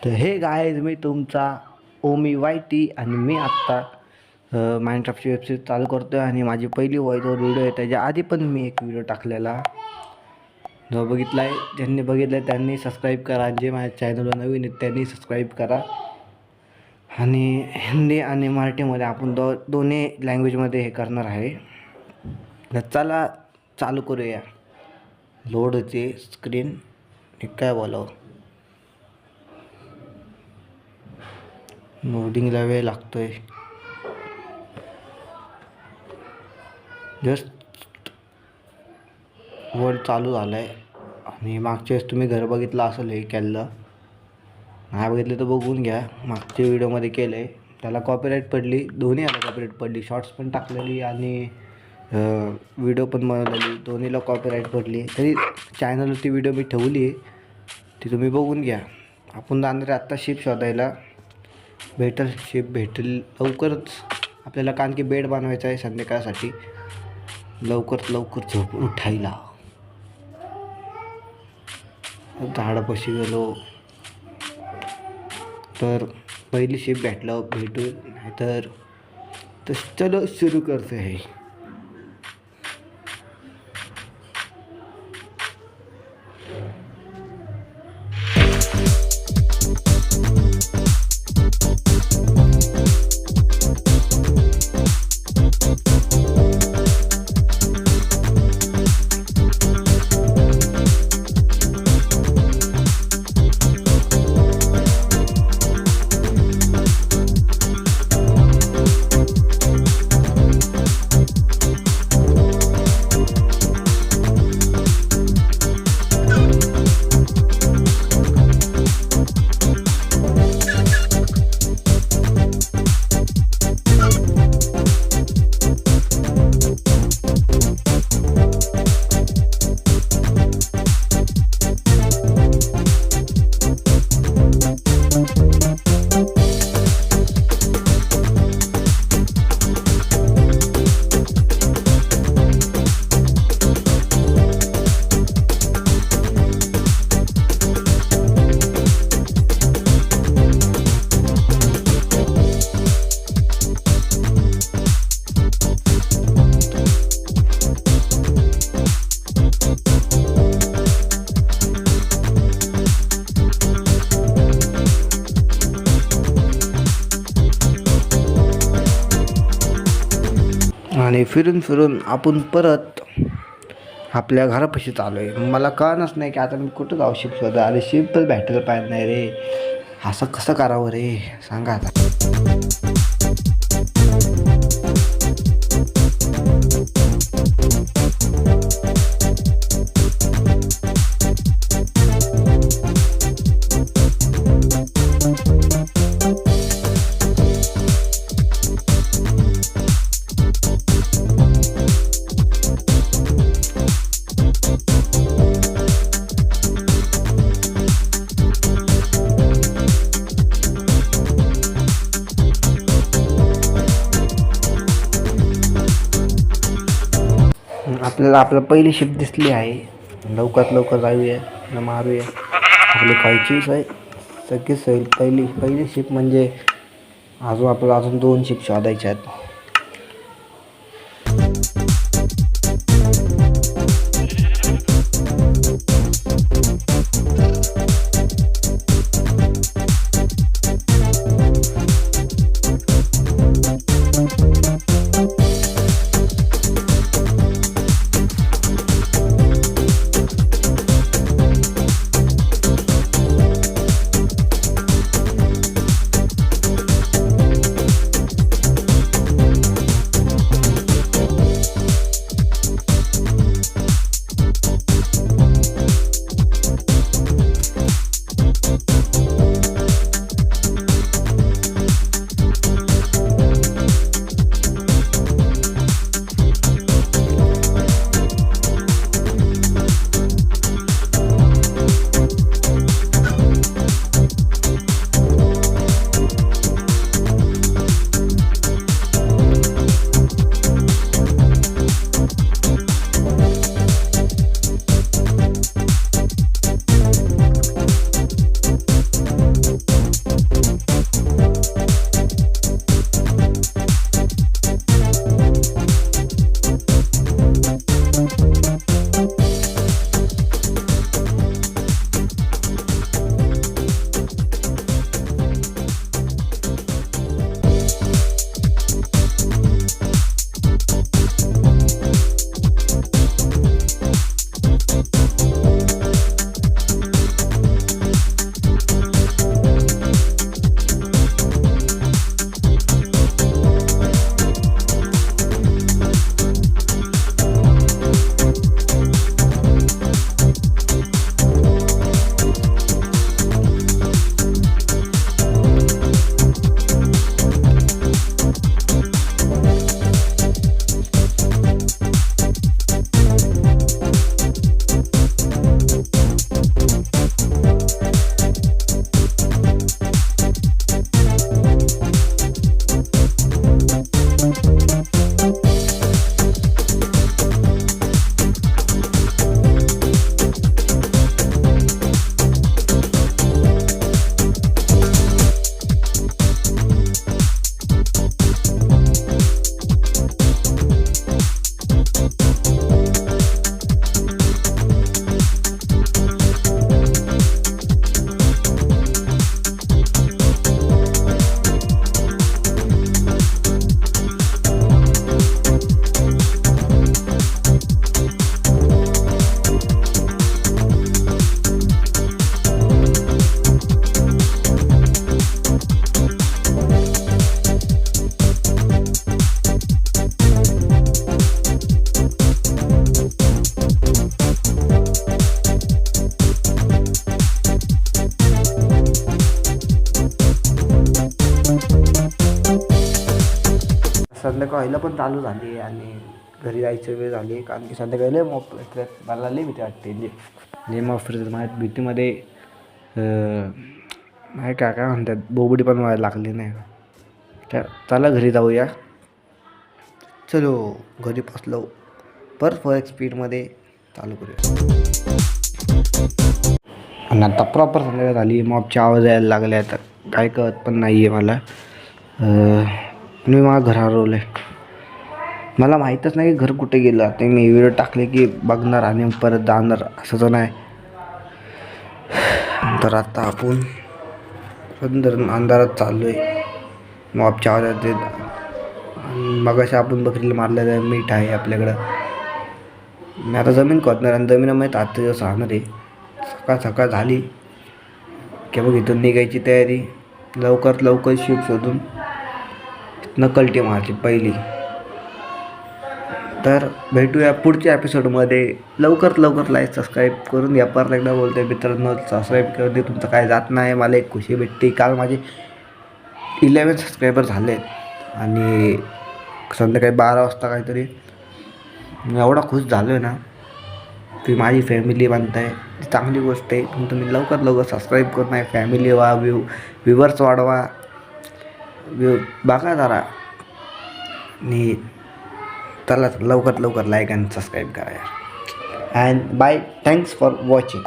तर हे गाईज, मी तुमचा ओमी वाय टी आणि मी आत्ता माइनक्राफ्टची वेबसाईट चालू करतो आहे आणि माझी पहिली व्हॉइसवर व्हिडिओ आहे. त्याच्या आधी पण मी एक व्हिडिओ टाकलेला, जो बघितला आहे. ज्यांनी बघितलं आहे त्यांनी सबस्क्राईब करा, जे माझ्या चॅनलवर नवीन आहेत त्यांनी सबस्क्राईब करा. आणि हिंदी आणि मराठीमध्ये आपण दोन्ही लँग्वेजमध्ये हे करणार आहे. तर चला चालू करूया. लोड होते स्क्रीन, हे काय बोलावं, लोडिंगला वेळ लागतोय. जस्ट वर्ड चालू झालं आहे. आणि मागच्या वेळेस तुम्ही घर बघितलं असेल, हे केलं नाही बघितलं तर बघून घ्या. मागच्या व्हिडिओमध्ये केलं आहे, त्याला कॉपीराईट पडली, दोन्ही याला कॉपीराईट पडली. शॉर्ट्स पण टाकलेली आणि व्हिडिओ पण बनवलेली, दोन्हीला कॉपीराईट पडली. तरी चॅनलवरती व्हिडिओ मी ठेवली आहे, ती तुम्ही बघून घ्या. आपण जाणार आहे आत्ता शिप शोधायला. शिप भेटेल लवकरच आपल्याला, कारण की बेड बनवायचा आहे संध्याकाळसाठी. लवकर झोप उठायला. झाडापाशी गेलो तर पहिली शिप भेटू, नाहीतर चलो सुरू करते आहे. आणि फिरून आपण परत आपल्या घरापाशी चालू आहे. मला कळणच नाही की आता मी कुठं जाऊ शिप शोधा. अरे शिप तर भेटायला पाहिजे नाही रे, असं कसं करावं रे, सांगा आता. आपल्याला आपलं पहिली शिप दिसली आहे. लवकर जाऊया, मारूया. आपली खायचीच आहे सगळीच होईल. पहिली शिप म्हणजे आपल्याला अजून 2 शिप शोधायच्या आहेत. संध्याकाळ व्हायला पण चालू झाली आणि घरी जायचं वेळ झाली, कारण की संध्याकाळी लय मॉप फिरत मला लई भीती वाटते. लय मॉप फिरत माझ्या भीतीमध्ये नाही काय म्हणतात बोबडी पण व्हायला लागली नाही त्या. चला घरी जाऊया. चलो घरी पोचलो. परत स्पीडमध्ये चालू करूया. आणि आता प्रॉपर संध्याकाळ झाली, मॉपचे आवाज यायला लागले. आता काय कळत पण नाही आहे मला. मी माझं घर हरवलं आहे. मला माहीतच नाही की घर कुठे गेलं. ते मी व्हिडिओ टाकले की बघणार आणि परत जाणार, असं तर नाही. तर आता आपण सुंदर अंधारात चाललो आहे. मॉपच्या आवाजात मगाशी आपण बकरीला मारलेलं मीठ आहे आपल्याकडं. मी आता जमीन खोदणार आणि जमिनीमध्ये आजचा दिवस राहणार आहे. सकाळ झाली की बघ इथून निघायची तयारी. लवकर शिप शोधून नकलटी मारची पहिली. तर भेटूया पुढच्या एपिसोडमध्ये. लवकर लाईक सबस्क्राईब करून घ्या. परत एकदा बोलतोय मित्रांनो, सबस्क्राईब करून तुमचं काय जात नाही, मला एक खुशी भेटते. काल माझे 11 सबस्क्रायबर झाले आणि संध्याकाळी 12 वाजता काहीतरी. मी एवढा खुश झालो आहे ना की माझी फॅमिली बनताय, चांगली गोष्ट आहे. पण तुम्ही लवकर सबस्क्राईब करून नाही फॅमिली व्हा, व्ह्यूवर्स वाढवा, बघा जरा. आणि चला लवकर लाईक आणि सबस्क्राईब करा यार. And bye, thanks for watching.